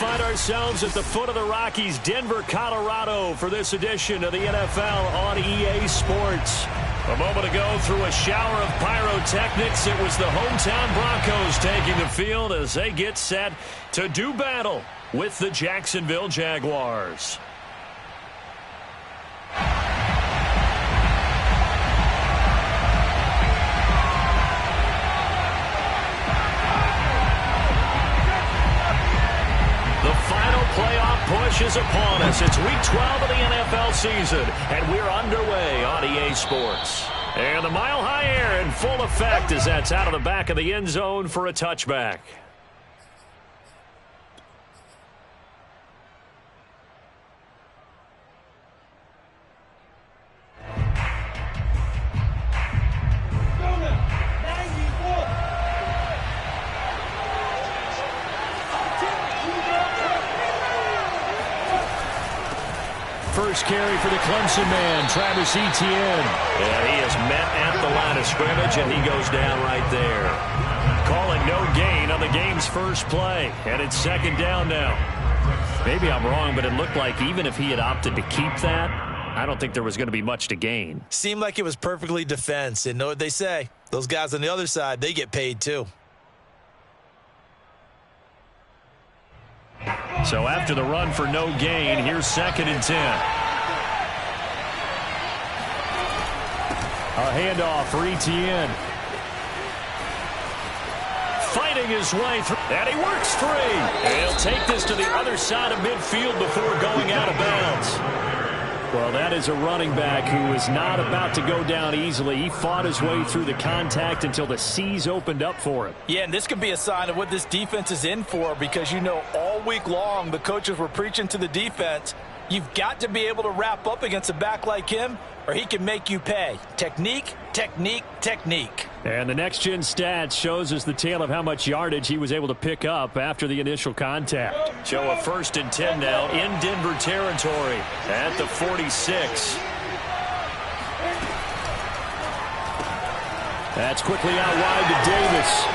find ourselves at the foot of the Rockies, Denver, Colorado, for this edition of the NFL on EA Sports. A moment ago, through a shower of pyrotechnics, it was the hometown Broncos taking the field as they get set to do battle with the Jacksonville Jaguars. Playoff push is upon us. It's week 12 of the NFL season, and we're underway on EA Sports. And the mile-high air in full effect as that's out of the back of the end zone for a touchback. First carry for the Clemson man, Travis Etienne. And he is met at the line of scrimmage, and he goes down right there. Calling no gain on the game's first play, and it's second down now. Maybe I'm wrong, but it looked like even if he had opted to keep that, I don't think there was going to be much to gain. Seemed like it was perfectly defense, and know what they say. Those guys on the other side, they get paid too. So after the run for no gain, here's 2nd and 10. A handoff for Etienne. Fighting his way through. And he works free. And he'll take this to the other side of midfield before going out of bounds. Well, that is a running back who is not about to go down easily. He fought his way through the contact until the seas opened up for him. Yeah, and this could be a sign of what this defense is in for, because you know all week long the coaches were preaching to the defense, you've got to be able to wrap up against a back like him or he can make you pay. Technique, technique, technique. And the next-gen stats shows us the tale of how much yardage he was able to pick up after the initial contact. So a 1st and 10 now in Denver territory at the 46. That's quickly out wide to Davis.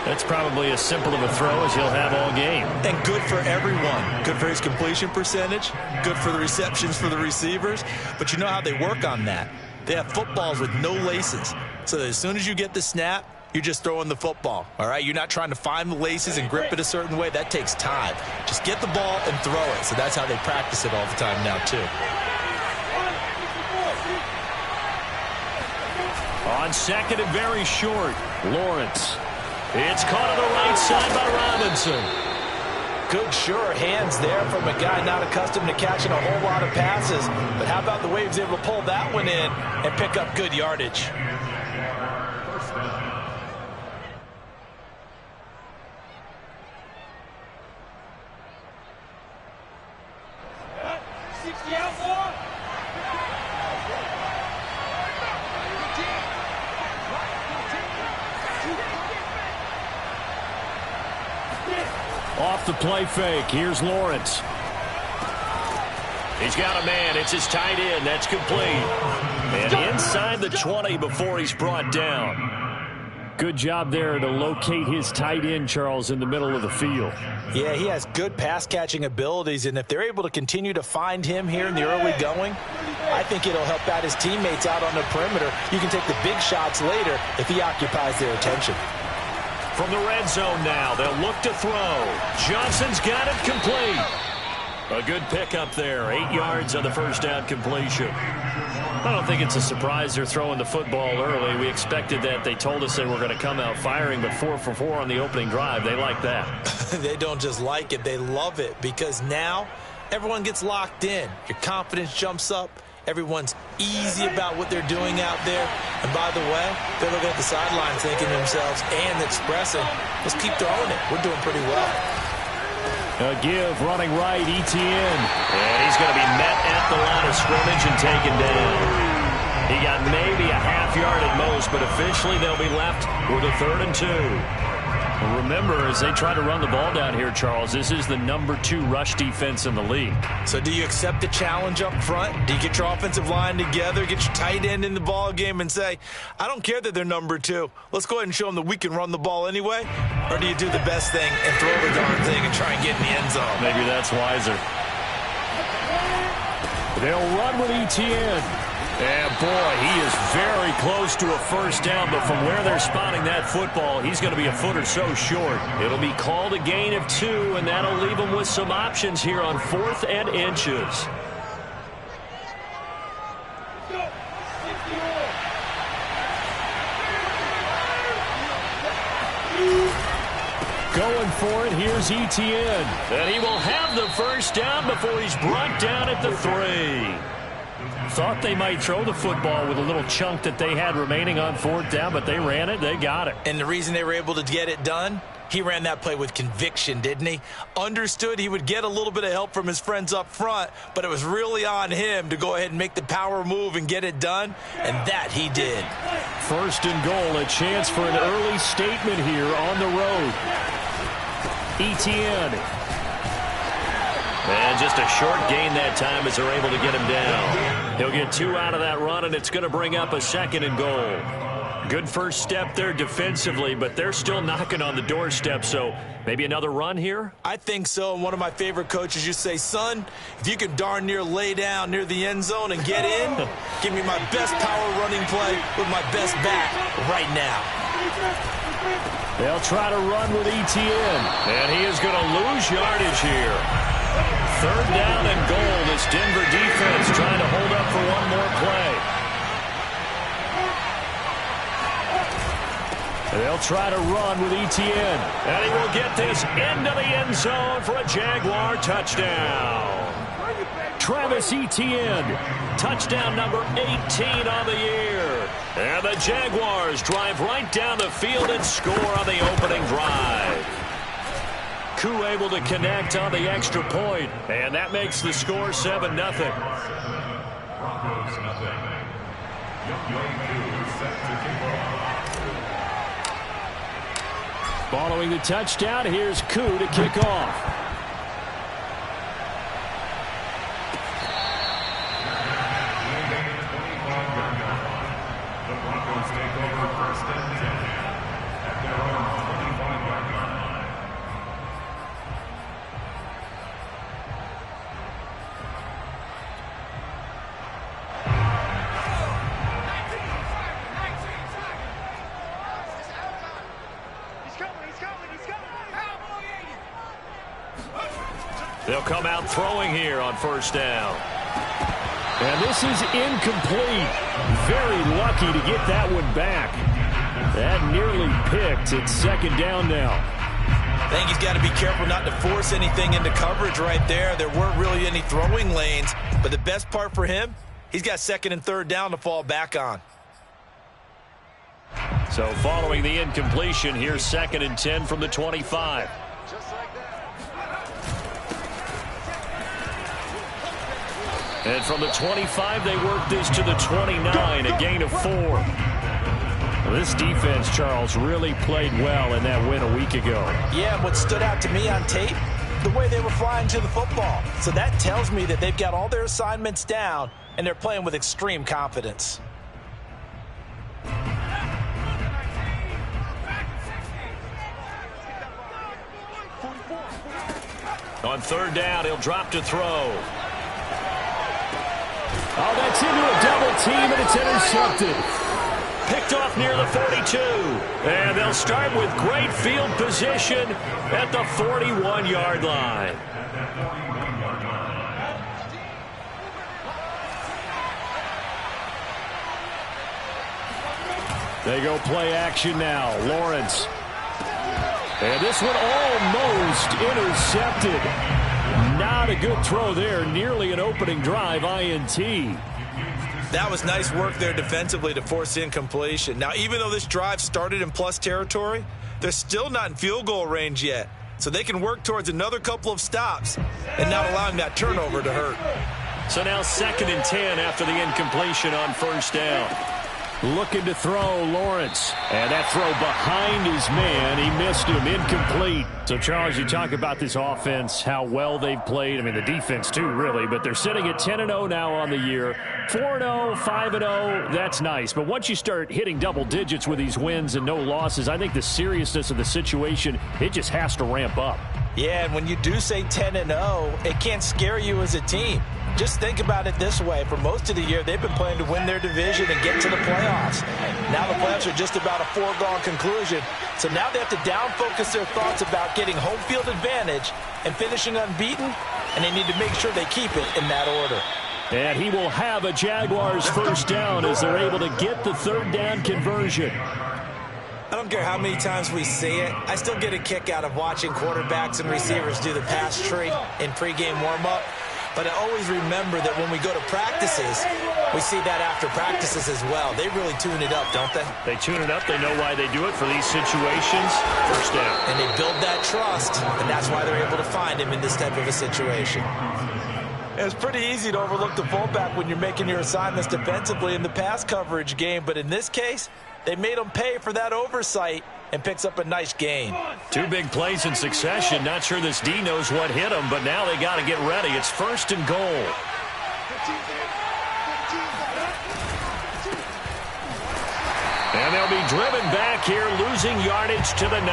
That's probably as simple of a throw as he'll have all game. And good for everyone. Good for his completion percentage. Good for the receptions for the receivers. But you know how they work on that. They have footballs with no laces. So that as soon as you get the snap, you're just throwing the football. All right? You're not trying to find the laces and grip it a certain way. That takes time. Just get the ball and throw it. So that's how they practice it all the time now, too. On 2nd and very short, Lawrence. It's caught on the right side by Robinson. Good, sure hands there from a guy not accustomed to catching a whole lot of passes. But how about the way he was able to pull that one in and pick up good yardage? Off the play fake. Here's Lawrence. He's got a man. It's his tight end. That's complete. And inside the 20 before he's brought down. Good job there to locate his tight end, Charles, in the middle of the field. Yeah, he has good pass-catching abilities, and if they're able to continue to find him here in the early going, I think it'll help out his teammates out on the perimeter. You can take the big shots later if he occupies their attention. From the red zone now, they'll look to throw. Johnson's got it complete. A good pickup there. 8 yards on the first down completion. I don't think it's a surprise they're throwing the football early. We expected that. They told us they were going to come out firing, but 4 for 4 on the opening drive. They like that. They don't just like it. They love it, because now everyone gets locked in. Your confidence jumps up. Everyone's easy about what they're doing out there. And by the way, they're looking at the sidelines thinking to themselves and expressing, let's keep throwing it. We're doing pretty well. A give running right, Etienne. And he's going to be met at the line of scrimmage and taken down. He got maybe a half yard at most, but officially they'll be left with a 3rd and 2. Well, remember, as they try to run the ball down here, Charles, this is the #2 rush defense in the league. So do you accept the challenge up front? Do you get your offensive line together, get your tight end in the ball game and say, I don't care that they're #2. Let's go ahead and show them that we can run the ball anyway? Or do you do the best thing and throw the darn thing and try and get in the end zone? Maybe that's wiser. They'll run with ETN. And, boy, he is very close to a first down, but from where they're spotting that football, he's going to be a foot or so short. It'll be called a gain of 2, and that'll leave them with some options here on 4th and inches. Going for it, here's ETN. And he will have the first down before he's brought down at the 3. Thought they might throw the football with a little chunk that they had remaining on 4th down, but they ran it, they got it. And the reason they were able to get it done, he ran that play with conviction, didn't he? Understood he would get a little bit of help from his friends up front, but it was really on him to go ahead and make the power move and get it done, and that he did. 1st and goal, a chance for an early statement here on the road. ETN. And just a short gain that time as they're able to get him down. He'll get 2 out of that run, and it's going to bring up a 2nd and goal. Good first step there defensively, but they're still knocking on the doorstep, so maybe another run here? I think so, and one of my favorite coaches used to say, son, if you can darn near lay down near the end zone and get in, give me my best power running play with my best back right now. They'll try to run with ETN, and he is going to lose yardage here. 3rd down and goal. This Denver defense trying to hold up for one more play. They'll try to run with ETN. And he will get this into the end zone for a Jaguar touchdown. Travis Etienne, touchdown number 18 on the year. And the Jaguars drive right down the field and score on the opening drive. Koo able to connect on the extra point, and that makes the score 7-0. Broncos nothing. Following the touchdown, here's Koo to kick off. The Broncos take over 1st and 10 at their own 25-yard line. They'll come out throwing here on 1st down. And this is incomplete. Very lucky to get that one back. That nearly picked. It's 2nd down now. I think he's got to be careful not to force anything into coverage right there. There weren't really any throwing lanes, but the best part for him, he's got 2nd and 3rd down to fall back on. So following the incompletion, here's 2nd and 10 from the 25. And from the 25, they work this to the 29, a gain of 4. This defense, Charles, really played well in that win a week ago. Yeah, what stood out to me on tape, the way they were flying to the football. So that tells me that they've got all their assignments down, and they're playing with extreme confidence. On 3rd down, he'll drop to throw. Oh, that's into a double team, and it's intercepted. Picked off near the 42. And they'll start with great field position at the 41-yard line. They go play action now. Lawrence. And this one almost intercepted. Not a good throw there. Nearly an opening drive INT. That was nice work there defensively to force incompletion. Now, even though this drive started in plus territory, they're still not in field goal range yet. So they can work towards another couple of stops and not allowing that turnover to hurt. So now 2nd and 10 after the incompletion on 1st down. Looking to throw, Lawrence. And that throw behind his man. He missed him. Incomplete. So, Charles, you talk about this offense, how well they've played. I mean, the defense, too, really. But they're sitting at 10-0 now on the year. 4-0, 5-0. That's nice. But once you start hitting double digits with these wins and no losses, I think the seriousness of the situation, it just has to ramp up. Yeah, and when you do say 10-0, it can't scare you as a team. Just think about it this way. For most of the year, they've been playing to win their division and get to the playoffs. Now the playoffs are just about a foregone conclusion. So now they have to down-focus their thoughts about getting home field advantage and finishing unbeaten, and they need to make sure they keep it in that order. And he will have a Jaguars first down as they're able to get the third down conversion. I don't care how many times we see it. I still get a kick out of watching quarterbacks and receivers do the pass tree in pregame warm-up. But I always remember that when we go to practices, we see that after practices as well. They really tune it up, don't they? They tune it up. They know why they do it for these situations. First down. And they build that trust, and that's why they're able to find him in this type of a situation. It's pretty easy to overlook the fullback when you're making your assignments defensively in the pass coverage game. But in this case, they made him pay for that oversight and picks up a nice gain. Two big plays in succession. Not sure this D knows what hit him, but now they got to get ready. It's first and goal. And they'll be driven back here, losing yardage to the 9.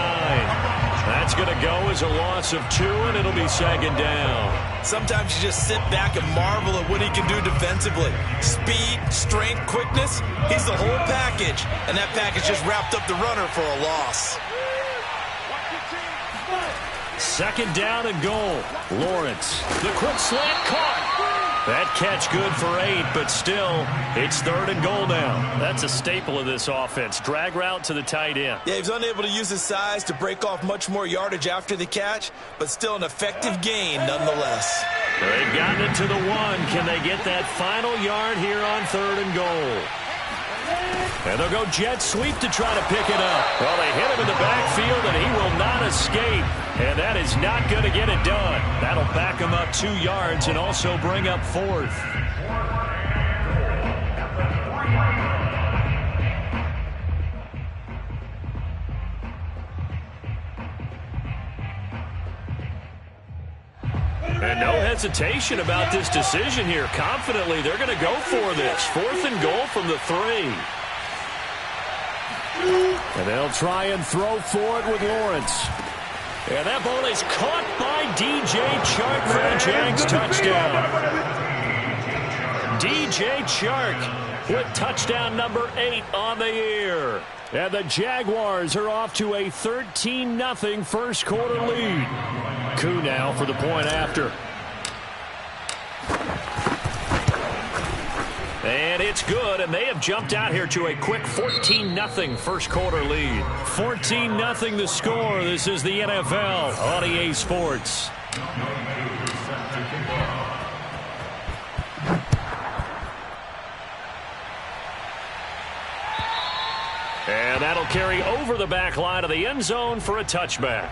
That's going to go as a loss of 2, and it'll be second down. Sometimes you just sit back and marvel at what he can do defensively. Speed, strength, quickness, he's the whole package. And that package just wrapped up the runner for a loss. Second down and goal. Lawrence, the quick slant caught. That catch good for 8, but still, it's third and goal now. That's a staple of this offense. Drag route to the tight end. Yeah, he was unable to use his size to break off much more yardage after the catch, but still an effective gain nonetheless. They've gotten it to the 1. Can they get that final yard here on third and goal? And they'll go jet sweep to try to pick it up. Well, they hit him in the backfield, and he will not escape. And that is not going to get it done. That'll back him up 2 yards and also bring up 4th. And no hesitation about this decision here. Confidently, they're going to go for this. 4th and goal from the 3. And they'll try and throw for it with Lawrence. And that ball is caught by DJ Chark for the Jags touchdown. DJ Chark with touchdown number 8 on the year. And the Jaguars are off to a 13-0 first quarter lead. Koo now for the point after. And it's good, and they have jumped out here to a quick 14-0 first quarter lead. 14-0 the score. This is the NFL on EA Sports. And that'll carry over the back line of the end zone for a touchback.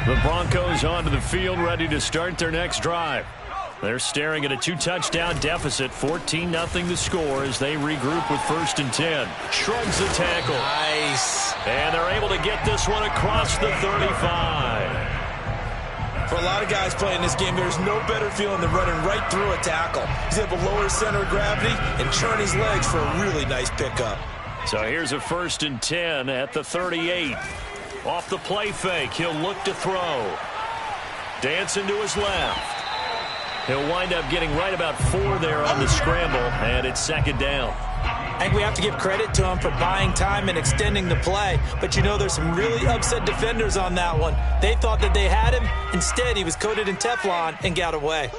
The Broncos onto the field, ready to start their next drive. They're staring at a 2-touchdown deficit, 14-0 the score as they regroup with 1st and 10. Shrugs the tackle. Nice. And they're able to get this one across the 35. For a lot of guys playing this game, there's no better feeling than running right through a tackle. He's able to lower his center of gravity and turn his legs for a really nice pickup. So here's a 1st and 10 at the 38. Off the play fake, he'll look to throw. Dancing to his left. He'll wind up getting right about 4 there on the scramble, and it's second down. I think we have to give credit to him for buying time and extending the play. But, you know, there's some really upset defenders on that one. They thought that they had him. Instead, he was coated in Teflon and got away.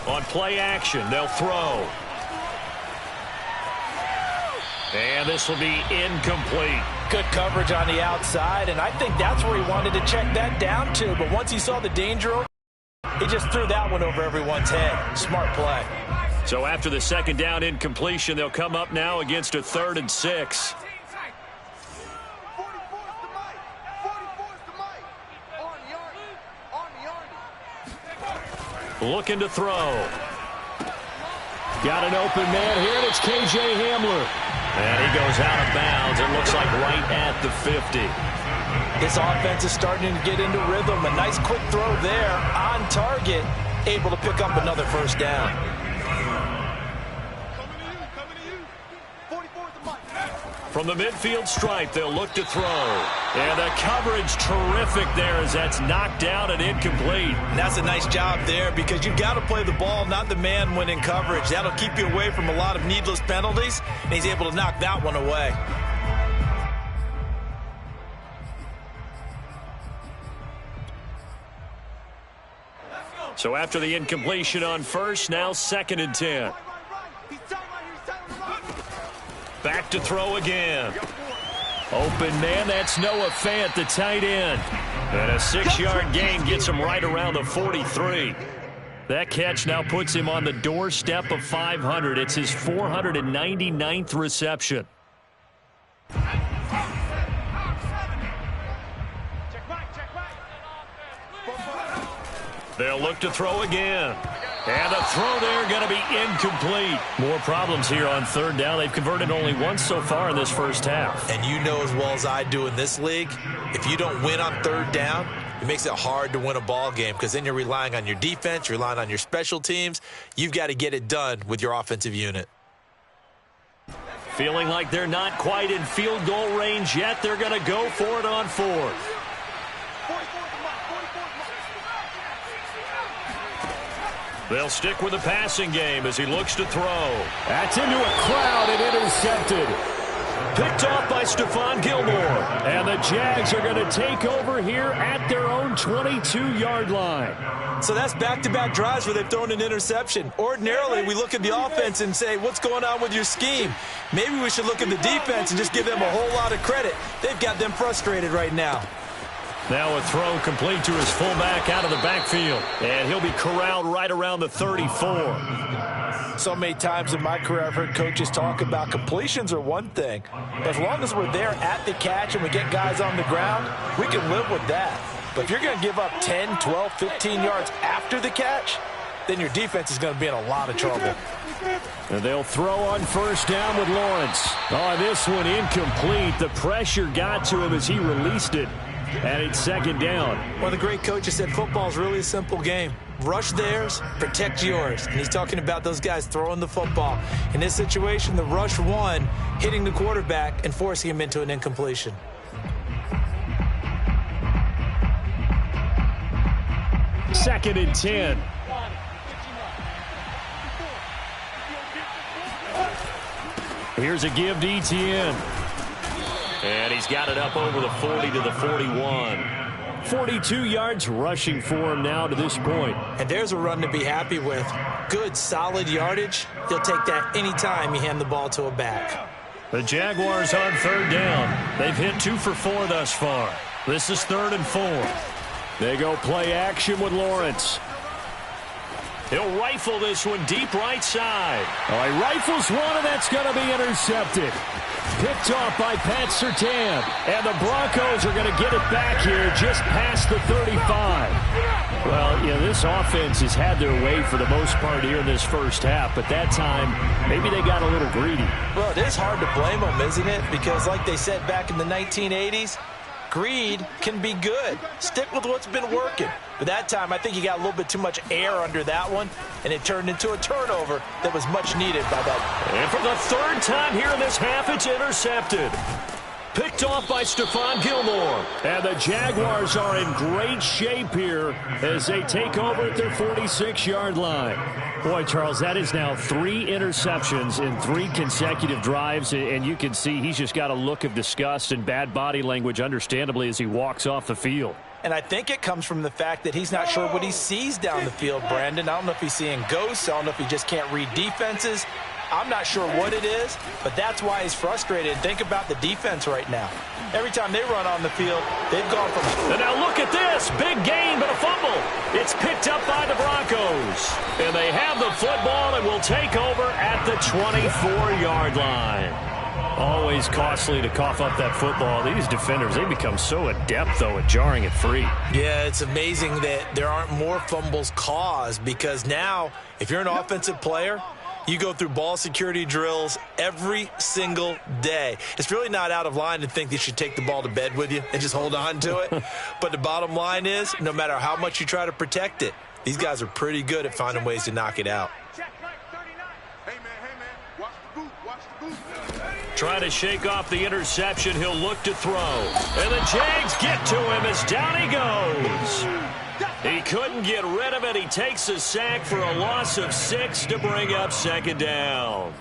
On play action, they'll throw. And this will be incomplete. Good coverage on the outside, and I think that's where he wanted to check that down to. But once he saw the danger, he just threw that one over everyone's head. Smart play. So after the second down incompletion, they'll come up now against a 3rd and 6. looking to throw. Got an open man here, and it's K.J. Hamler. And he goes out of bounds. It looks like right at the 50. This offense is starting to get into rhythm. A nice quick throw there on target, able to pick up another first down. From the midfield stripe, they'll look to throw. And the coverage terrific there as that's knocked down and incomplete. And that's a nice job there because you've got to play the ball, not the man when in coverage. That'll keep you away from a lot of needless penalties, and he's able to knock that one away. So after the incompletion on first, now 2nd and 10. Back to throw again. Open man, that's Noah Fant, the tight end. And a 6-yard gain gets him right around the 43. That catch now puts him on the doorstep of 500. It's his 499th reception. They'll look to throw again. And the throw there going to be incomplete. More problems here on 3rd down. They've converted only once so far in this first half. And you know as well as I do in this league, if you don't win on 3rd down, it makes it hard to win a ball game because then you're relying on your defense, you're relying on your special teams. You've got to get it done with your offensive unit. Feeling like they're not quite in field goal range yet. They're going to go for it on 4th. They'll stick with the passing game as he looks to throw. That's into a crowd and intercepted. Picked off by Stephon Gilmore. And the Jags are going to take over here at their own 22-yard line. So that's back-to-back drives where they've thrown an interception. Ordinarily, we look at the offense and say, what's going on with your scheme? Maybe we should look at the defense and just give them a whole lot of credit. They've got them frustrated right now. Now a throw complete to his fullback out of the backfield. And he'll be corralled right around the 34. So many times in my career I've heard coaches talk about completions are one thing. But as long as we're there at the catch and we get guys on the ground, we can live with that. But if you're going to give up 10, 12, 15 yards after the catch, then your defense is going to be in a lot of trouble. And they'll throw on 1st down with Lawrence. Oh, this one incomplete. The pressure got to him as he released it. And it's 2nd down. One of the great coaches said football is really a simple game. Rush theirs, protect yours. And he's talking about those guys throwing the football. In this situation, the rush won, hitting the quarterback and forcing him into an incompletion. Second and 10. Here's a give to Etienne. And he's got it up over the 40 to the 41. 42 yards rushing for him now to this point. And there's a run to be happy with. Good, solid yardage. He'll take that anytime you hand the ball to a back. The Jaguars on 3rd down. They've hit 2 for 4 thus far. This is 3rd and 4. They go play action with Lawrence. He'll rifle this one deep right side. Oh, he rifles one, and that's going to be intercepted. Picked off by Pat Surtain. And the Broncos are going to get it back here just past the 35. Well, yeah, this offense has had their way for the most part here in this first half. But that time, maybe they got a little greedy. Well, it is hard to blame them, isn't it? Because like they said back in the 1980s, greed can be good. Stick with what's been working. But that time, I think you got a little bit too much air under that one, and it turned into a turnover that was much needed by that. And for the 3rd time here in this half, it's intercepted. Picked off by Stephon Gilmore. And the Jaguars are in great shape here as they take over at their 46-yard line. Boy, Charles, that is now 3 interceptions in 3 consecutive drives, and you can see he's just got a look of disgust and bad body language, understandably, as he walks off the field. And I think it comes from the fact that he's not sure what he sees down the field, Brandon. I don't know if he's seeing ghosts. I don't know if he just can't read defenses. I'm not sure what it is, but that's why he's frustrated. Think about the defense right now. Every time they run on the field, they've gone from... And now look at this. Big gain, but a fumble. It's picked up by the Broncos. And they have the football and will take over at the 24-yard line. Always costly to cough up that football. These defenders, they become so adept, though, at jarring it free. Yeah, it's amazing that there aren't more fumbles caused, because now, if you're an offensive player, you go through ball security drills every single day. It's really not out of line to think you should take the ball to bed with you and just hold on to it. But the bottom line is, no matter how much you try to protect it, these guys are pretty good at finding ways to knock it out. Trying to shake off the interception. He'll look to throw. And the Jags get to him as down he goes. He couldn't get rid of it. He takes a sack for a loss of 6 to bring up second down.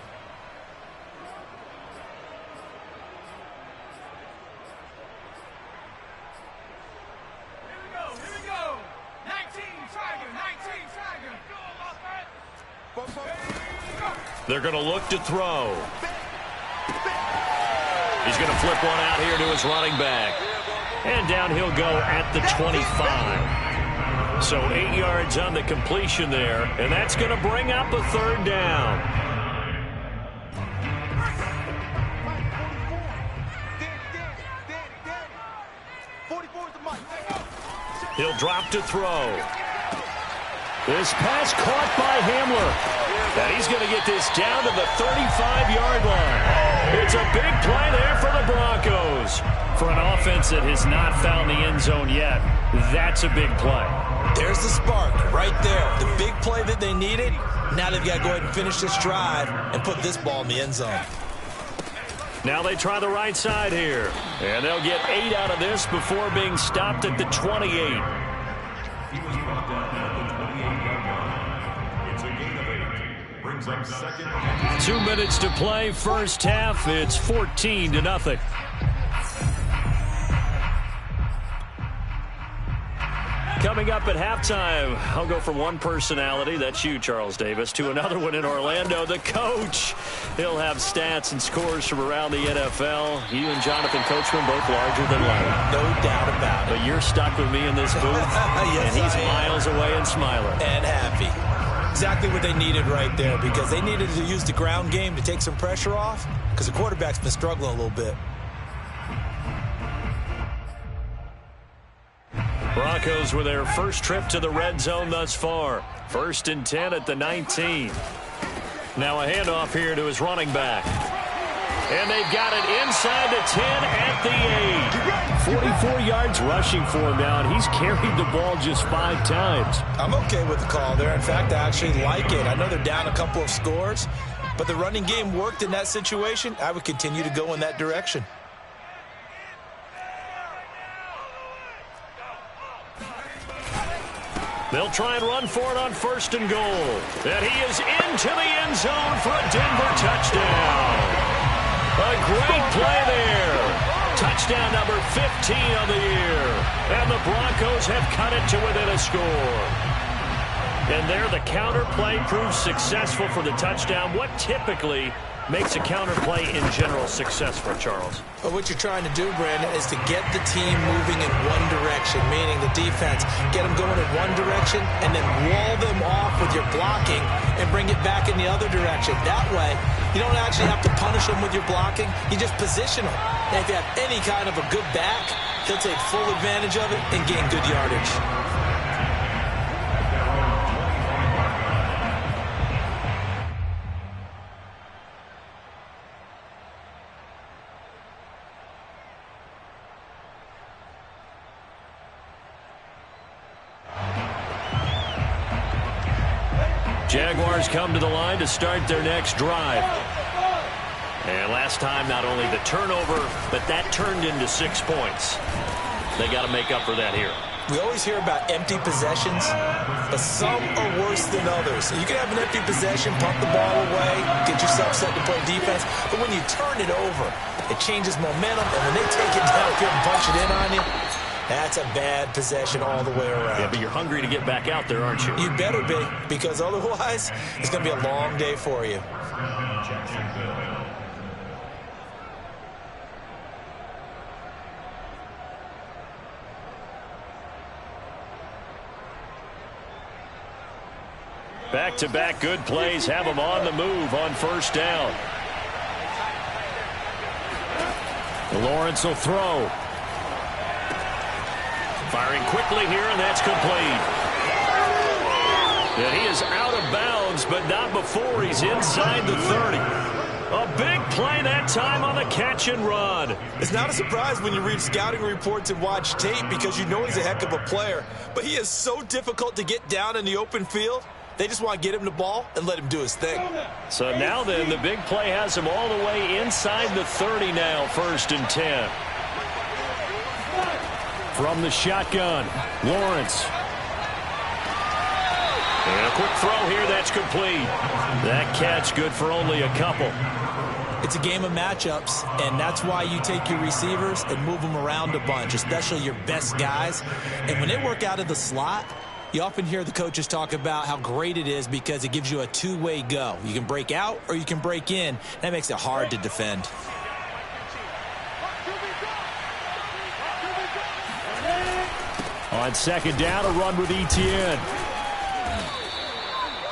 Here we go. 19 Tiger. They're going to look to throw. He's going to flip one out here to his running back. And down he'll go at the 25. So 8 yards on the completion there. And that's going to bring up a third down. He'll drop to throw. This pass caught by Hamler. And he's going to get this down to the 35-yard line. It's a big play there for the Broncos. For an offense that has not found the end zone yet, that's a big play. There's the spark right there. The big play that they needed. Now they've got to go ahead and finish this drive and put this ball in the end zone. Now they try the right side here. And they'll get 8 out of this before being stopped at the 28. He was brought down at the 28-yard line. It's a gain of 8. Brings up second. 2 minutes to play, first half. It's 14-0. Coming up at halftime, I'll go from one personality, that's you, Charles Davis, to another one in Orlando, the coach. He'll have stats and scores from around the NFL. You and Jonathan Coachman both larger than life. No doubt about it. But you're stuck with me in this booth, yes, and he's miles away and smiling. And happy. Exactly what they needed right there, because they needed to use the ground game to take some pressure off, because the quarterback's been struggling a little bit. Broncos with their first trip to the red zone thus far. 1st and 10 at the 19. Now a handoff here to his running back. And they've got it inside the 10 at the 8. 44 yards rushing for him now, and he's carried the ball just 5 times. I'm okay with the call there. In fact, I actually like it. I know they're down a couple of scores, but the running game worked in that situation. I would continue to go in that direction. They'll try and run for it on 1st and goal. And he is into the end zone for a Denver touchdown. A great play there. Touchdown number 15 of the year. And the Broncos have cut it to within a score. And there the counter play proves successful for the touchdown. What typically makes a counter play in general successful, Charles? But what you're trying to do, Brandon, is to get the team moving in one direction, meaning the defense, get them going in one direction and then wall them off with your blocking and bring it back in the other direction. That way, you don't actually have to punish them with your blocking. You just position them. And if you have any kind of a good back, they'll take full advantage of it and gain good yardage. Jaguars come to the line to start their next drive. And last time, not only the turnover, but that turned into 6 points. They got to make up for that here. We always hear about empty possessions, but some are worse than others. You can have an empty possession, pump the ball away, get yourself set to play defense, but when you turn it over, it changes momentum, and when they take it downfield and punch it in on you, that's a bad possession all the way around. Yeah, but you're hungry to get back out there, aren't you? You better be, because otherwise, it's going to be a long day for you. Back-to-back good plays have them on the move on 1st down. Lawrence will throw. Firing quickly here, and that's complete. And he is out of bounds, but not before he's inside the 30. A big play that time on the catch and run. It's not a surprise when you read scouting reports and watch tape because you know he's a heck of a player. But he is so difficult to get down in the open field. They just want to get him the ball and let him do his thing. So now then, the big play has him all the way inside the 30 now, 1st and 10. From the shotgun, Lawrence. And a quick throw here, that's complete. That catch good for only a couple. It's a game of matchups, and that's why you take your receivers and move them around a bunch, especially your best guys. And when they work out of the slot, you often hear the coaches talk about how great it is because it gives you a two-way go. You can break out or you can break in. That makes it hard to defend. On 2nd down, a run with Etienne.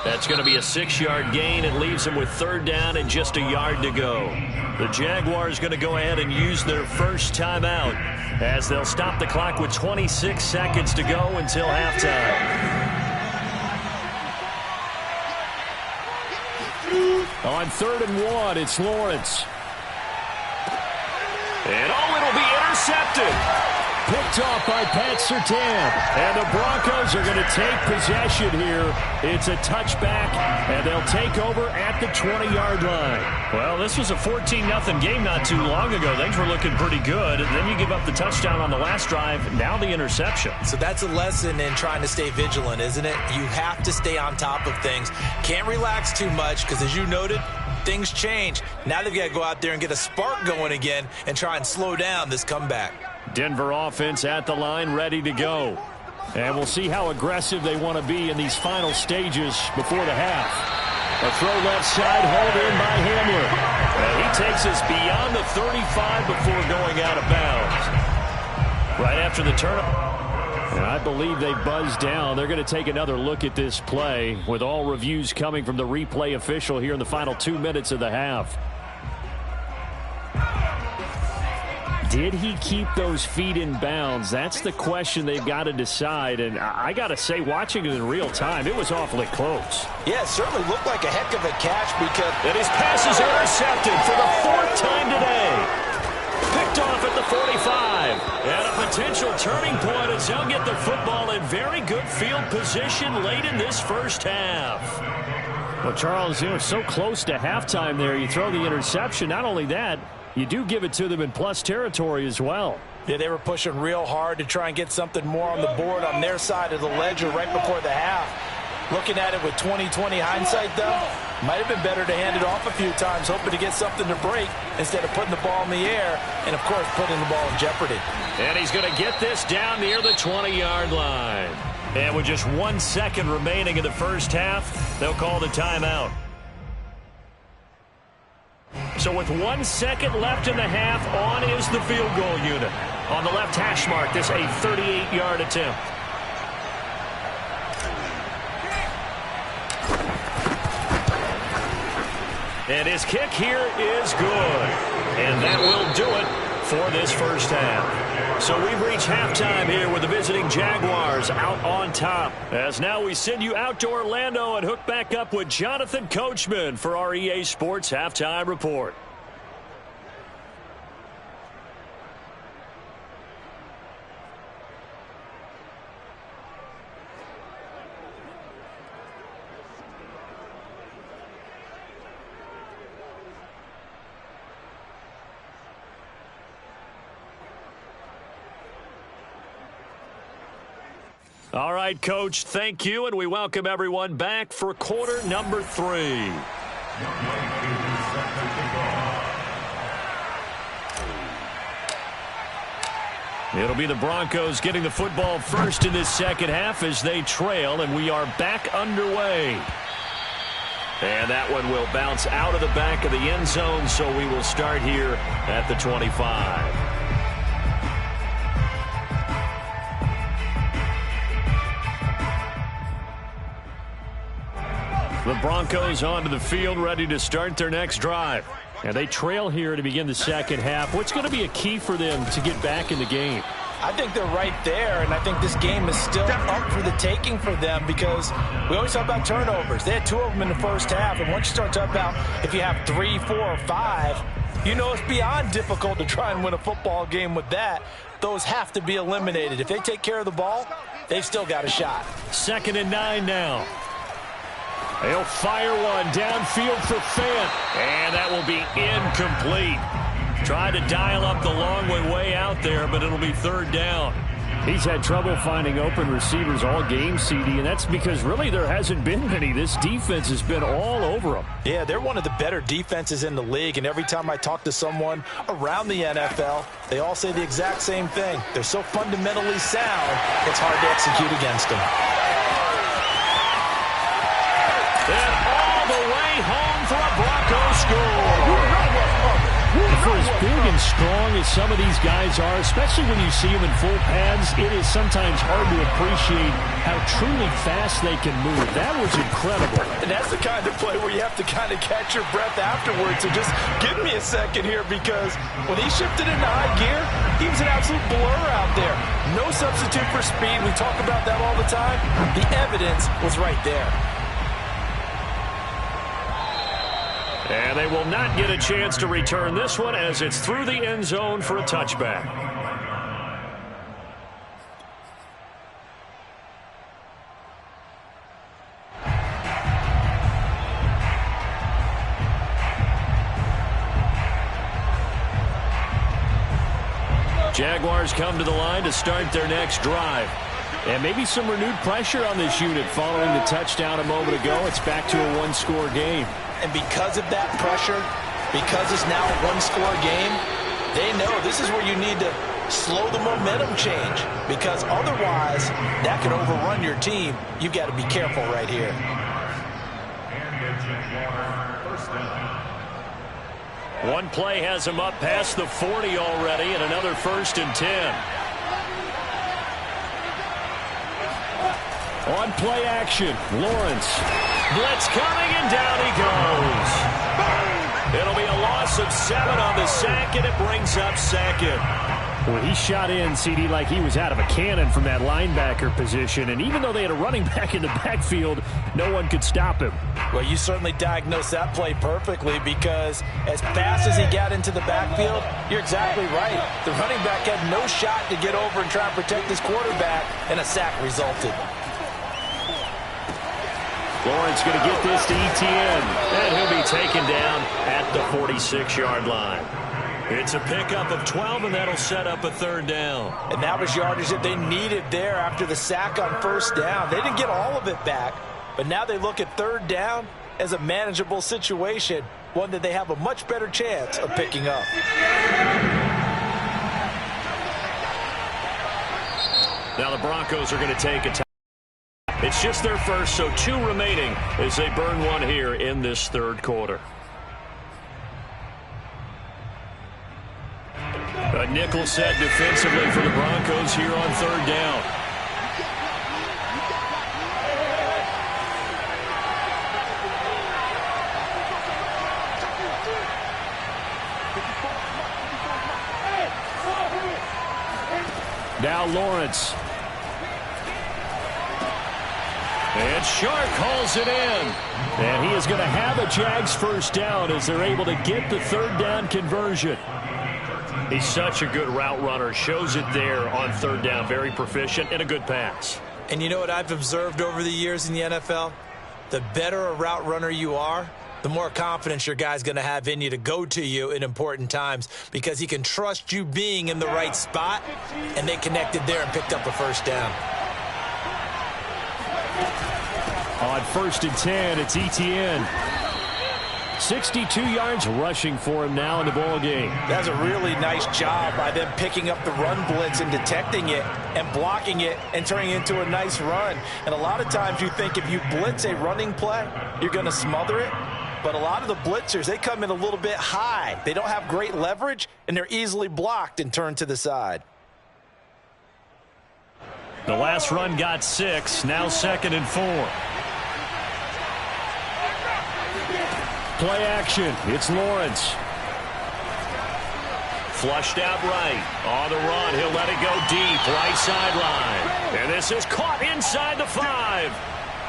That's going to be a 6-yard gain. It leaves them with 3rd down and just a yard to go. The Jaguars going to go ahead and use their first timeout as they'll stop the clock with 26 seconds to go until halftime. On 3rd and 1, it's Lawrence. And it'll be intercepted. Picked off by Pat Surtain. And the Broncos are going to take possession here. It's a touchback, and they'll take over at the 20-yard line. Well, this was a 14-0 game not too long ago. Things were looking pretty good. And then you give up the touchdown on the last drive. Now the interception. So that's a lesson in trying to stay vigilant, isn't it? You have to stay on top of things. Can't relax too much because, as you noted, things change. Now they've got to go out there and get a spark going again and try and slow down this comeback. Denver offense at the line, ready to go. And we'll see how aggressive they want to be in these final stages before the half. A throw left side, hauled in by Hamler. And he takes us beyond the 35 before going out of bounds. Right after the turnover. And I believe they buzzed down. They're going to take another look at this play with all reviews coming from the replay official here in the final 2 minutes of the half. Did he keep those feet in bounds? That's the question they've got to decide. And I got to say, watching it in real time, it was awfully close. Yeah, it certainly looked like a heck of a catch because... And his pass is intercepted for the 4th time today. Picked off at the 45. And a potential turning point as they'll get the football in very good field position late in this first half. Well, Charles, you were so close to halftime there. You throw the interception. Not only that, you do give it to them in plus territory as well. Yeah, they were pushing real hard to try and get something more on the board on their side of the ledger right before the half. Looking at it with 20/20 hindsight, though, might have been better to hand it off a few times, hoping to get something to break instead of putting the ball in the air and, of course, putting the ball in jeopardy. And he's going to get this down near the 20-yard line. And with just 1 second remaining in the first half, they'll call the timeout. So with 1 second left in the half, on is the field goal unit. On the left hash mark, this a 38-yard attempt. And his kick here is good. And that will do it for this first half. So we've reached halftime here with the visiting Jaguars out on top. As now we send you out to Orlando and hook back up with Jonathan Coachman for our EA Sports Halftime Report. All right, Coach, thank you, and we welcome everyone back for quarter number 3. It'll be the Broncos getting the football first in this second half as they trail, and we are back underway. And that one will bounce out of the back of the end zone, so we will start here at the 25. The Broncos onto the field, ready to start their next drive. And they trail here to begin the second half. What's going to be a key for them to get back in the game? I think they're right there, and I think this game is still up for the taking for them because we always talk about turnovers. They had 2 of them in the first half, and once you start talking about if you have 3, 4, or 5, you know it's beyond difficult to try and win a football game with that. Those have to be eliminated. If they take care of the ball, they've still got a shot. 2nd and 9 now. They'll fire one downfield for Fant, and that will be incomplete. Tried to dial up the long way out there, but it'll be 3rd down. He's had trouble finding open receivers all game, CD, and that's because really there hasn't been many. This defense has been all over them. Yeah, they're one of the better defenses in the league, and every time I talk to someone around the NFL, they all say the exact same thing. They're so fundamentally sound, it's hard to execute against them. And all the way home for a Broncos score. For as big and strong as some of these guys are, especially when you see them in full pads, it is sometimes hard to appreciate how truly fast they can move. That was incredible. And that's the kind of play where you have to kind of catch your breath afterwards. So just give me a second here, because when he shifted into high gear, he was an absolute blur out there. No substitute for speed. We talk about that all the time. The evidence was right there. And they will not get a chance to return this one as it's through the end zone for a touchback. Jaguars come to the line to start their next drive. And maybe some renewed pressure on this unit following the touchdown a moment ago. It's back to a 1-score game. And because of that pressure, because it's now a 1-score game, they know this is where you need to slow the momentum change, because otherwise that could overrun your team. You've got to be careful right here. One play has him up past the 40 already, and another 1st and 10. On play action, Lawrence. Blitz coming, and down he goes. It'll be a loss of 7 on the sack, and it brings up 2nd. Well, he shot in, CD, like he was out of a cannon from that linebacker position. And even though they had a running back in the backfield, no one could stop him. Well, you certainly diagnosed that play perfectly, because as fast as he got into the backfield, you're exactly right. The running back had no shot to get over and try and protect his quarterback, and a sack resulted. Lawrence going to get this to Etienne, and he'll be taken down at the 46-yard line. It's a pickup of 12, and that'll set up a 3rd down. And that was yardage that they needed there after the sack on 1st down. They didn't get all of it back, but now they look at 3rd down as a manageable situation, one that they have a much better chance of picking up. Now the Broncos are going to take a time. It's just their first, so 2 remaining as they burn one here in this 3rd quarter. A nickel set defensively for the Broncos here on 3rd down. Now Lawrence. And Shark hauls it in. And he is going to have a Jags 1st down as they're able to get the 3rd down conversion. He's such a good route runner. Shows it there on 3rd down. Very proficient and a good pass. And you know what I've observed over the years in the NFL? The better a route runner you are, the more confidence your guy's going to have in you to go to you in important times, because he can trust you being in the right spot, and they connected there and picked up a 1st down. On 1st and 10, it's Etienne. 62 yards rushing for him now in the ball game. That's a really nice job by them picking up the run blitz and detecting it and blocking it and turning it into a nice run. And a lot of times you think if you blitz a running play, you're going to smother it. But a lot of the blitzers, they come in a little bit high. They don't have great leverage, and they're easily blocked and turned to the side. The last run got 6. Now 2nd and 4. Play action. It's Lawrence. Flushed out right. On the run, he'll let it go deep. Right sideline. And this is caught inside the 5.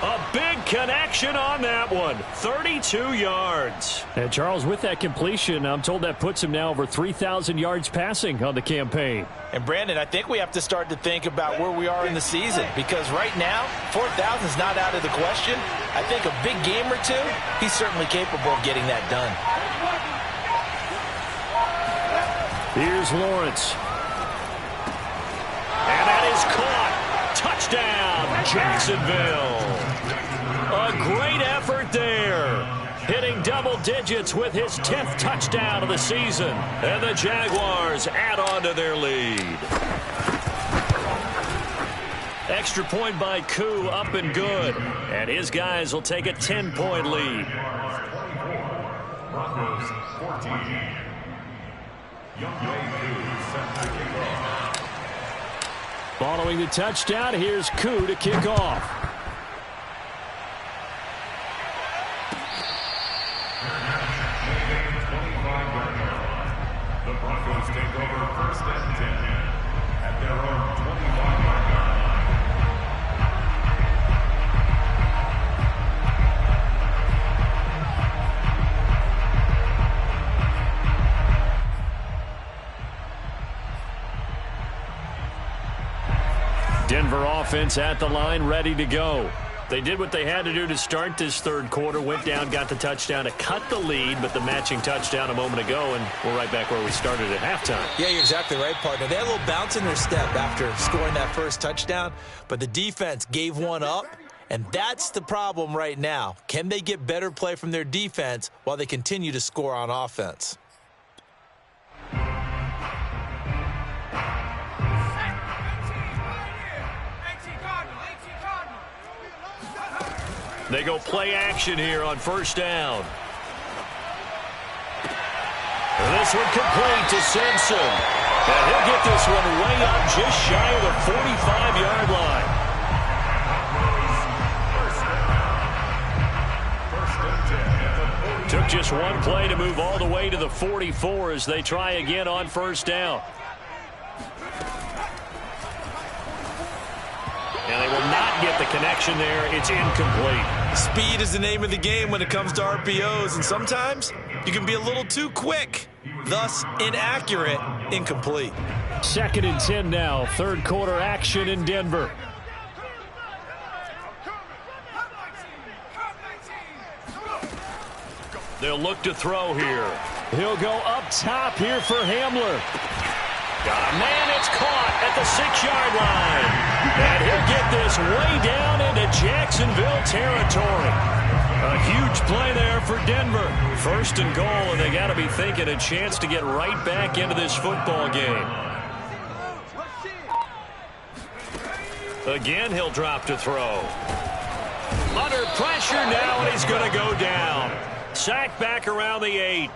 A big connection on that one. 32 yards. And Charles, with that completion, I'm told that puts him now over 3,000 yards passing on the campaign. And Brandon, I think we have to start to think about where we are in the season, because right now 4,000 is not out of the question. I think a big game or two, he's certainly capable of getting that done. Here's Lawrence. And that is caught. Touchdown, Jacksonville. A great effort there. Hitting double digits with his 10th touchdown of the season. And the Jaguars add on to their lead. Extra point by Koo, up and good. And his guys will take a 10-point lead. Broncos 14. Following the touchdown, here's Koo to kick off. The Broncos take over 1st and 10 at their own 25-yard line. Denver offense at the line, ready to go. They did what they had to do to start this third quarter, went down, got the touchdown to cut the lead, but the matching touchdown a moment ago, and we're right back where we started at halftime. Yeah, you're exactly right, partner. They had a little bounce in their step after scoring that first touchdown, but the defense gave one up, and that's the problem right now. Can they get better play from their defense while they continue to score on offense? They go play action here on first down. This one complete to Simpson. And he'll get this one way up just shy of the 45-yard line. Took just one play to move all the way to the 44 as they try again on first down. And they will not get the connection there. It's incomplete. Speed is the name of the game when it comes to RPOs, and sometimes you can be a little too quick, thus inaccurate, incomplete. 2nd and 10 now, third quarter action in Denver. They'll look to throw here. He'll go up top here for Hamler. Got a man, it's caught at the 6-yard line. And he'll get this way down into Jacksonville territory. A huge play there for Denver. 1st and goal, and they got to be thinking a chance to get right back into this football game. Again, he'll drop to throw. Under pressure now, and he's going to go down. Sacked back around the 8.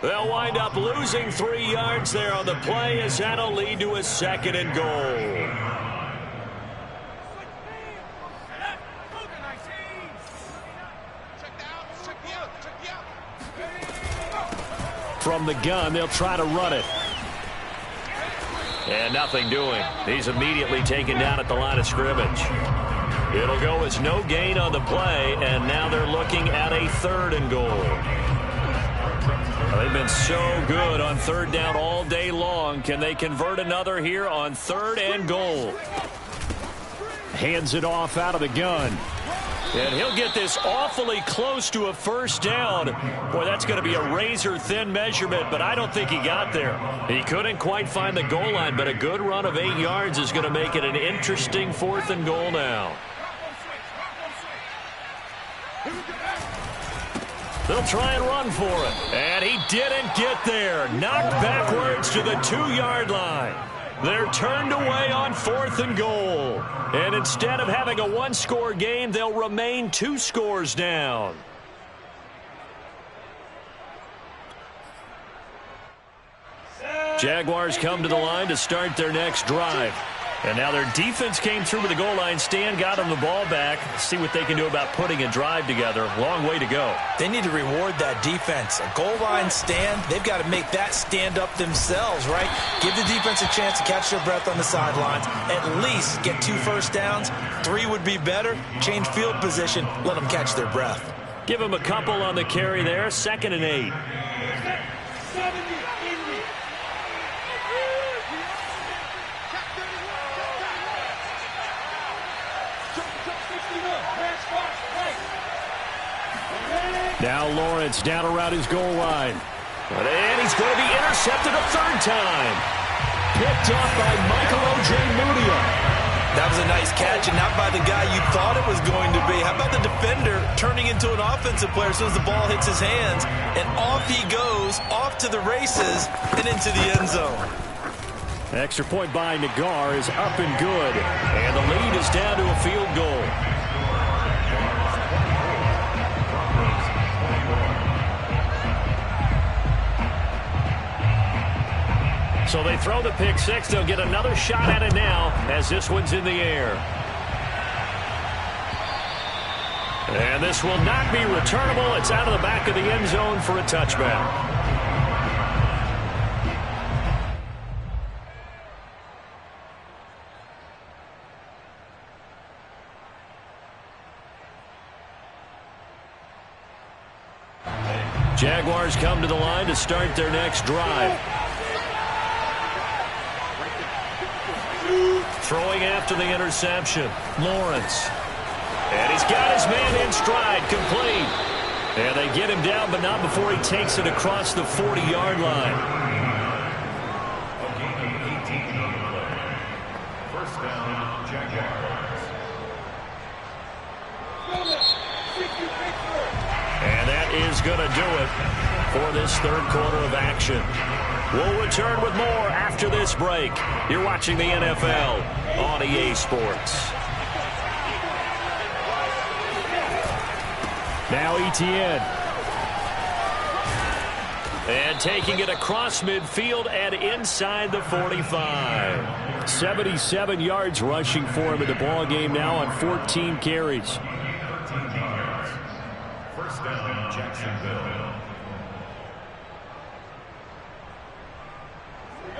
They'll wind up losing 3 yards there on the play, as that'll lead to a 2nd and goal. From the gun, they'll try to run it. And nothing doing. He's immediately taken down at the line of scrimmage. It'll go as no gain on the play, and now they're looking at a 3rd and goal. They've been so good on 3rd down all day long. Can they convert another here on 3rd and goal? Hands it off out of the gun. And he'll get this awfully close to a 1st down. Boy, that's going to be a razor-thin measurement, but I don't think he got there. He couldn't quite find the goal line, but a good run of 8 yards is going to make it an interesting 4th and goal now. They'll try and run for it. And he didn't get there. Knocked backwards to the 2-yard line. They're turned away on 4th and goal. And instead of having a 1-score game, they'll remain 2 scores down. Jaguars come to the line to start their next drive. And now their defense came through with the goal line stand, got them the ball back. See what they can do about putting a drive together. Long way to go. They need to reward that defense. A goal line stand, they've got to make that stand up themselves, right? Give the defense a chance to catch their breath on the sidelines. At least get 2 first downs. 3 would be better. Change field position. Let them catch their breath. Give them a couple on the carry there. 2nd and 8. Now Lawrence down around his goal line. And he's going to be intercepted a 3rd time. Picked off by Michael Ojemudia. That was a nice catch, and not by the guy you thought it was going to be. How about the defender turning into an offensive player as soon as the ball hits his hands, and off he goes, off to the races, and into the end zone. Extra point by Nagar is up and good, and the lead is down to a field goal. So they throw the pick 6. They'll get another shot at it now as this one's in the air. And this will not be returnable. It's out of the back of the end zone for a touchback. Jaguars come to the line to start their next drive. Throwing after the interception, Lawrence. And he's got his man in stride, complete. And they get him down, but not before he takes it across the 40-yard line. A gain of 18 on the play. First down, Jaguars. And that is going to do it for this 3rd quarter of action. We'll return with more after this break. You're watching the NFL on EA Sports. Now Etienne. And taking it across midfield and inside the 45. 77 yards rushing for him in the ball game now on 14 carries. 13 yards. First down, Jacksonville.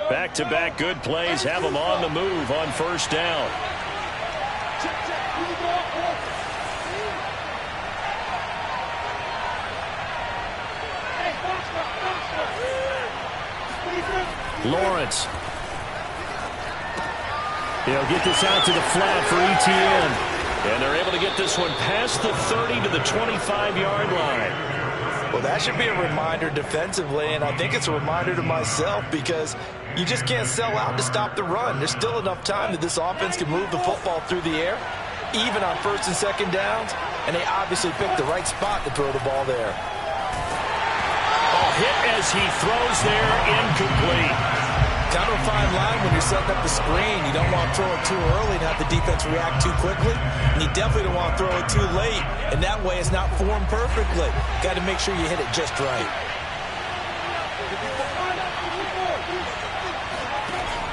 Back-to-back good plays have them on the move on 1st down. Lawrence. He'll get this out to the flat for Etienne. And they're able to get this one past the 30 to the 25-yard line. Well, that should be a reminder defensively, and I think it's a reminder to myself because you just can't sell out to stop the run. There's still enough time that this offense can move the football through the air, even on 1st and 2nd downs, and they obviously picked the right spot to throw the ball there. Oh, hit as he throws there, incomplete. Kind of a fine line when you're setting up the screen. You don't want to throw it too early and have the defense react too quickly. And you definitely don't want to throw it too late. And that way it's not formed perfectly. Got to make sure you hit it just right.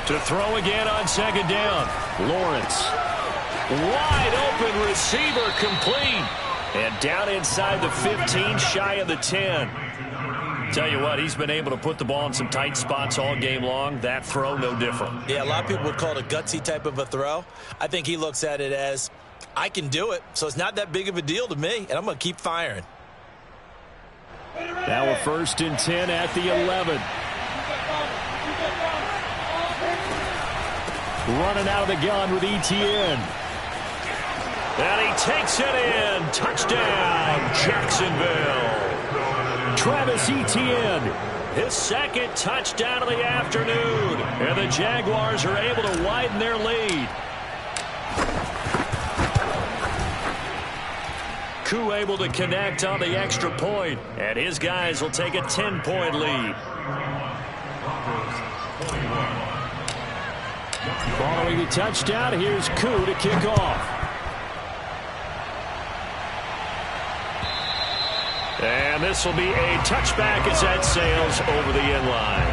To throw again on 2nd down. Lawrence. Wide open receiver, complete. And down inside the 15, shy of the 10. Tell you what, he's been able to put the ball in some tight spots all game long. That throw, no different. Yeah, a lot of people would call it a gutsy type of a throw. I think he looks at it as, I can do it, so it's not that big of a deal to me, and I'm going to keep firing. Now a 1st and 10 at the 11. Running out of the gun with Etienne. And he takes it in. Touchdown, Jacksonville. Travis Etienne, his 2nd touchdown of the afternoon. And the Jaguars are able to widen their lead. Koo able to connect on the extra point. And his guys will take a 10-point lead. Following the touchdown, here's Koo to kick off. And this will be a touchback as that sails over the end line.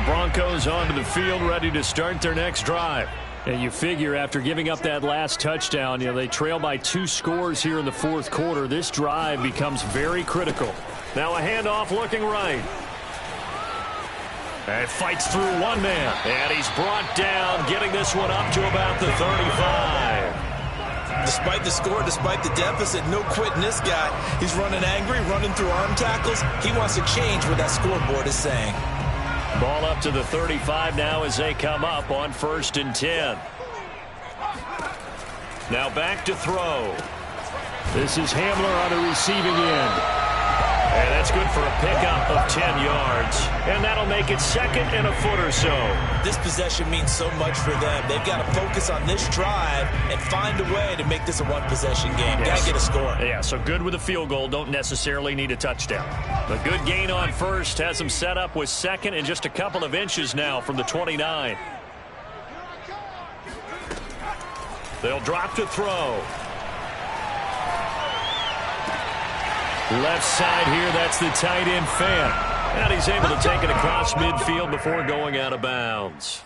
Broncos onto the field, ready to start their next drive. And you figure after giving up that last touchdown, they trail by 2 scores here in the fourth quarter. This drive becomes very critical. Now a handoff looking right. And fights through one man. And he's brought down, getting this one up to about the 35. Despite the score, despite the deficit, no quitting this guy. He's running angry, running through arm tackles. He wants to change what that scoreboard is saying. Ball up to the 35 now as they come up on 1st and 10. Now back to throw. This is Hamler on the receiving end. And that's good for a pickup of 10 yards. And that'll make it 2nd and a foot or so. This possession means so much for them. They've got to focus on this drive and find a way to make this a one-possession game. Yes. Got to get a score. Yeah, so good with a field goal. Don't necessarily need a touchdown. A good gain on 1st has them set up with 2nd and just a couple of inches now from the 29. They'll drop to throw. Left side here, that's the tight end Fant. And he's able to take it across midfield before going out of bounds.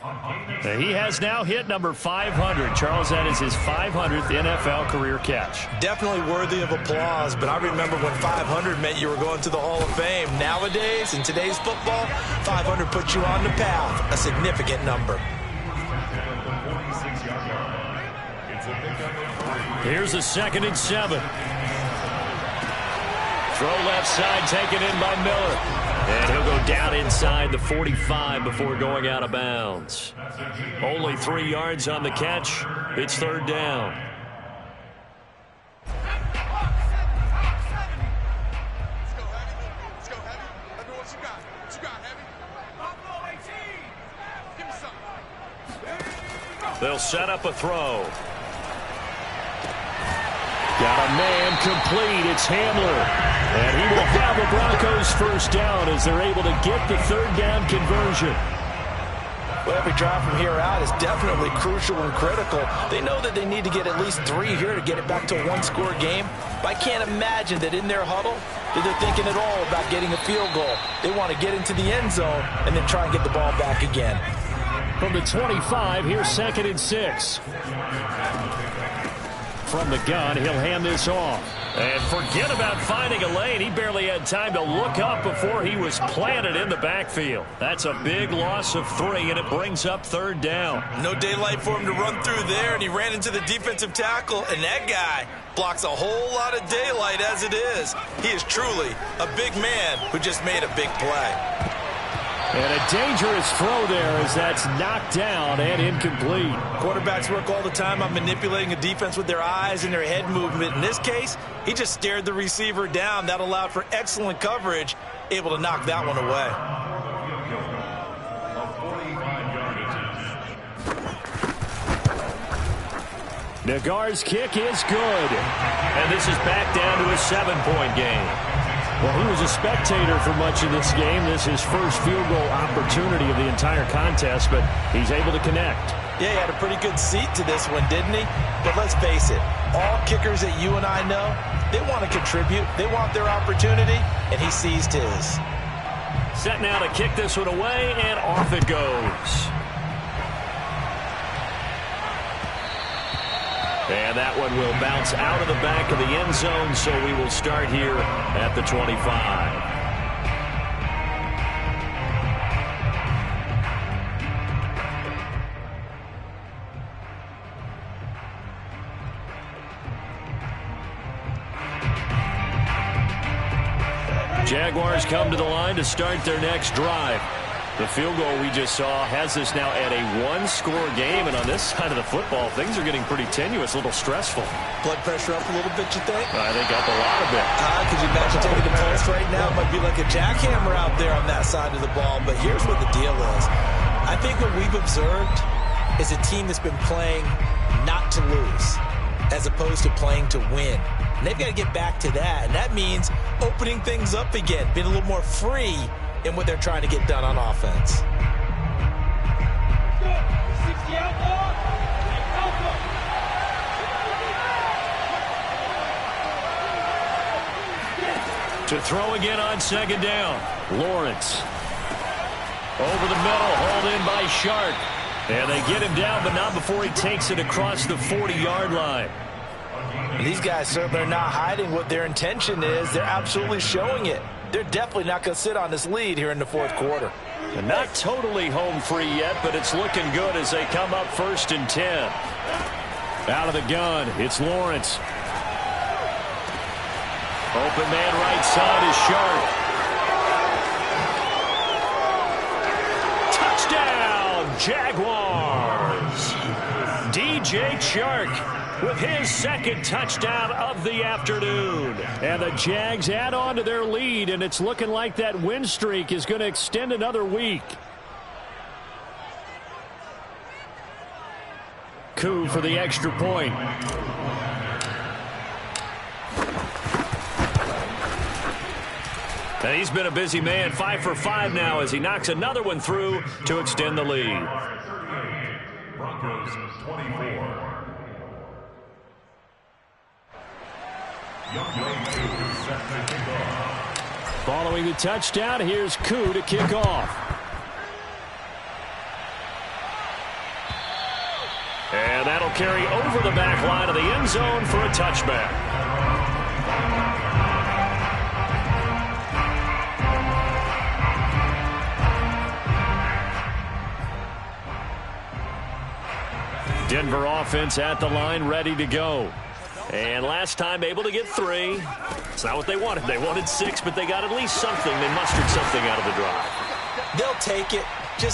And he has now hit number 500. Charles, that is his 500th NFL career catch. Definitely worthy of applause, but I remember when 500 meant you were going to the Hall of Fame. Nowadays, in today's football, 500 puts you on the path, a significant number. Here's a 2nd and 7. Throw left side, taken in by Miller. And he'll go down inside the 45 before going out of bounds. Only 3 yards on the catch. It's 3rd down. They'll set up a throw. Got a man complete. It's Hamler. And he will have the Broncos 1st down as they're able to get the 3rd down conversion. Well, every drive from here out is definitely crucial and critical. They know that they need to get at least 3 here to get it back to a one-score game. But I can't imagine that in their huddle that they're thinking at all about getting a field goal. They want to get into the end zone and then try and get the ball back again. From the 25, here's 2nd and 6. From the gun, he'll hand this off. And forget about finding a lane. He barely had time to look up before he was planted in the backfield. That's a big loss of 3, and it brings up 3rd down. No daylight for him to run through there, and he ran into the defensive tackle, and that guy blocks a whole lot of daylight as it is. He is truly a big man who just made a big play. And a dangerous throw there as that's knocked down and incomplete. Quarterbacks work all the time on manipulating a defense with their eyes and their head movement. In this case, he just stared the receiver down. That allowed for excellent coverage, able to knock that one away. Nagar's kick is good. And this is back down to a 7-point game. Well, he was a spectator for much of this game. This is his first field goal opportunity of the entire contest, but he's able to connect. Yeah, he had a pretty good seat to this one, didn't he? But let's face it, all kickers that you and I know, they want to contribute. They want their opportunity, and he seized his. Set now to kick this one away, and off it goes. And that one will bounce out of the back of the end zone, so we will start here at the 25. Jaguars come to the line to start their next drive. The field goal we just saw has us now at a one-score game, and on this side of the football, things are getting pretty tenuous, a little stressful. Blood pressure up a little bit, you think? I think up a lot of it. Could you imagine taking the pulse right now? It might be like a jackhammer out there on that side of the ball, but here's what the deal is. I think what we've observed is a team that's been playing not to lose as opposed to playing to win. And they've got to get back to that, and that means opening things up again, being a little more free in what they're trying to get done on offense. To throw again on 2nd down. Lawrence. Over the middle, hauled in by Shark. And they get him down, but not before he takes it across the 40-yard line. These guys certainly are not hiding what their intention is. They're absolutely showing it. They're definitely not going to sit on this lead here in the fourth quarter. And not totally home free yet, but it's looking good as they come up 1st and 10. Out of the gun, it's Lawrence. Open man right side is Shark. Touchdown, Jaguars! DJ Chark with his second touchdown of the afternoon. And the Jags add on to their lead, and it's looking like that win streak is going to extend another week. Koo for the extra point. And he's been a busy man, 5 for 5 now as he knocks another one through to extend the lead. Broncos 24. Following the touchdown, here's Koo to kick off. And that'll carry over the back line of the end zone for a touchback. Denver offense at the line, ready to go. And last time able to get 3. It's not what they wanted. They wanted 6, but they got at least something. They mustered something out of the drive. They'll take it.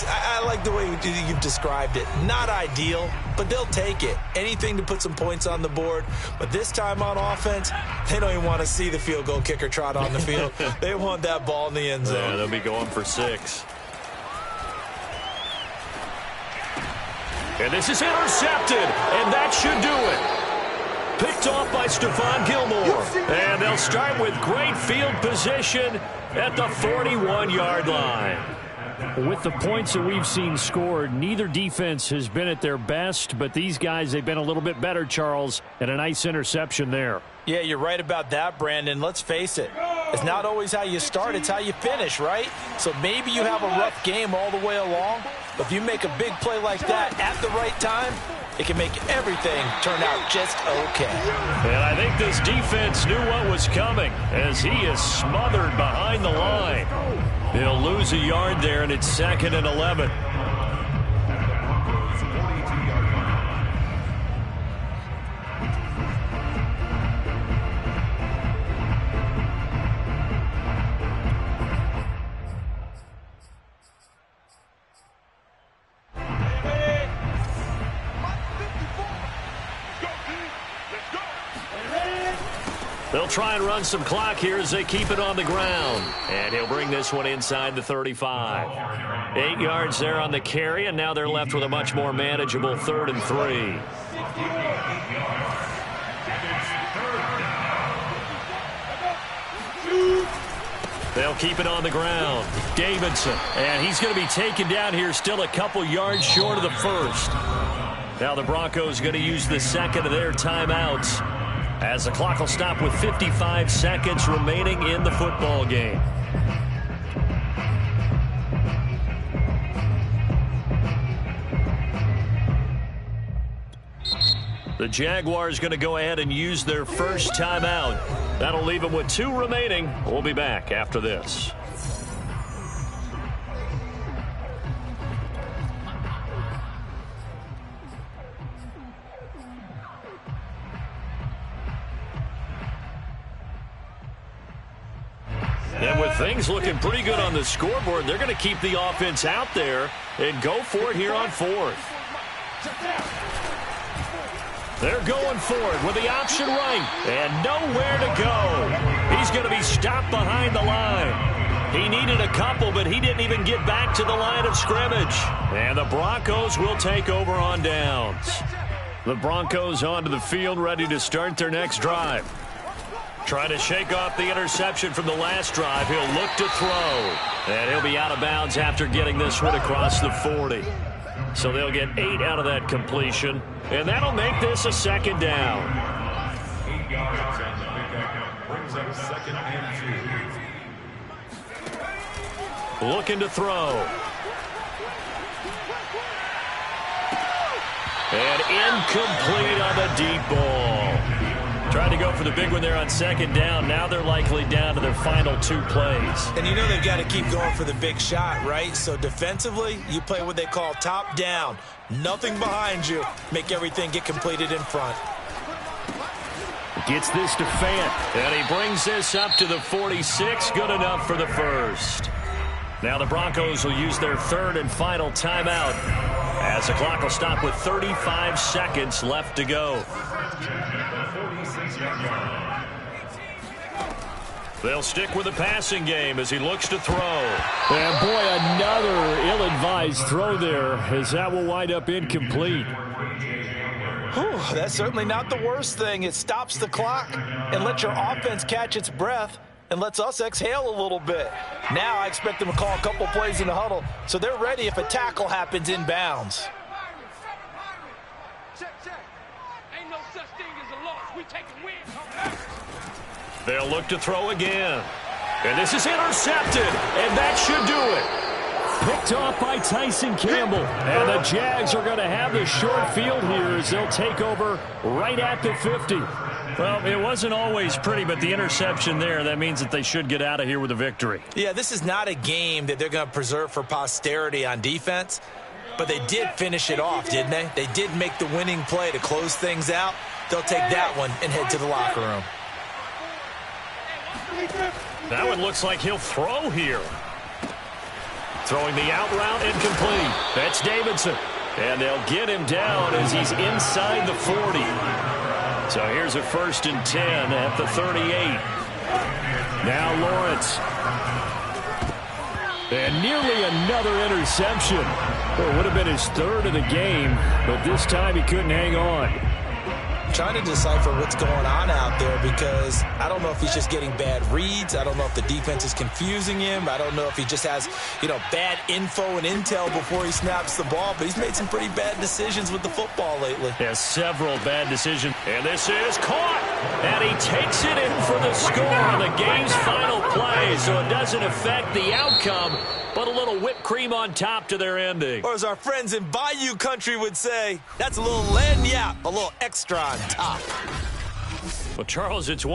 I like the way you've described it. Not ideal, but they'll take it. Anything to put some points on the board. But this time on offense, they don't even want to see the field goal kicker trot on the field. They want that ball in the end zone. Yeah, they'll be going for 6. And this is intercepted, and that should do it. Picked off by Stephon Gilmore. And they'll start with great field position at the 41-yard line. With the points that we've seen scored, neither defense has been at their best, but these guys, they've been a little bit better, Charles, and a nice interception there. Yeah, you're right about that, Brandon. Let's face it. It's not always how you start, it's how you finish, right? So maybe you have a rough game all the way along, but if you make a big play like that at the right time, it can make everything turn out just okay. And I think this defense knew what was coming as he is smothered behind the line. He'll lose a yard there, and it's 2nd and 11. They'll try and run some clock here as they keep it on the ground. And he'll bring this one inside the 35. 8 yards there on the carry, and now they're left with a much more manageable 3rd and 3. They'll keep it on the ground. Davidson, and he's going to be taken down here still a couple yards short of the first. Now the Broncos going to use the second of their timeouts, as the clock will stop with 55 seconds remaining in the football game. The Jaguars going to go ahead and use their first timeout. That'll leave them with 2 remaining. We'll be back after this. And with things looking pretty good on the scoreboard, they're going to keep the offense out there and go for it here on 4th. They're going for it with the option right and nowhere to go. He's going to be stopped behind the line. He needed a couple, but he didn't even get back to the line of scrimmage. And the Broncos will take over on downs. The Broncos onto the field, ready to start their next drive. Trying to shake off the interception from the last drive. He'll look to throw. And he'll be out of bounds after getting this one across the 40. So they'll get 8 out of that completion. And that'll make this a 2nd down. 8 yards on the pickup. Brings up 2nd and 2. Looking to throw. And incomplete on the deep ball. Trying to go for the big one there on second down. Now they're likely down to their final 2 plays. And you know they've got to keep going for the big shot, right? So defensively, you play what they call top down. Nothing behind you. Make everything get completed in front. Gets this to Fant. And he brings this up to the 46. Good enough for the first. Now the Broncos will use their 3rd and final timeout as the clock will stop with 35 seconds left to go. They'll stick with the passing game as he looks to throw. And boy, another ill-advised throw there as that will wind up incomplete. Whew, that's certainly not the worst thing. It stops the clock and lets your offense catch its breath and lets us exhale a little bit. Now I expect them to call a couple plays in the huddle so they're ready if a tackle happens inbounds. Ain't no such thing as a loss. We take a win. They'll look to throw again. And this is intercepted, and that should do it. Picked off by Tyson Campbell. And the Jags are going to have the short field here as they'll take over right at the 50. Well, it wasn't always pretty, but the interception there, that means that they should get out of here with a victory. Yeah, this is not a game that they're going to preserve for posterity on defense, but they did finish it off, didn't they? They did make the winning play to close things out. They'll take that one and head to the locker room. That one looks like he'll throw here. Throwing the out route incomplete. That's Davidson. And they'll get him down as he's inside the 40. So here's a 1st and 10 at the 38. Now Lawrence. And nearly another interception. Well, it would have been his 3rd of the game, but this time he couldn't hang on. Trying to decipher what's going on out there because I don't know if he's just getting bad reads. I don't know if the defense is confusing him. I don't know if he just has, bad info and intel before he snaps the ball. But he's made some pretty bad decisions with the football lately. Yeah, several bad decisions. And this is caught. And he takes it in for the score on the game's final play. So it doesn't affect the outcome, but a little whipped cream on top to their ending. Or as our friends in Bayou country would say, that's a little lagniappe, a little extra on top. Well, Charles, it's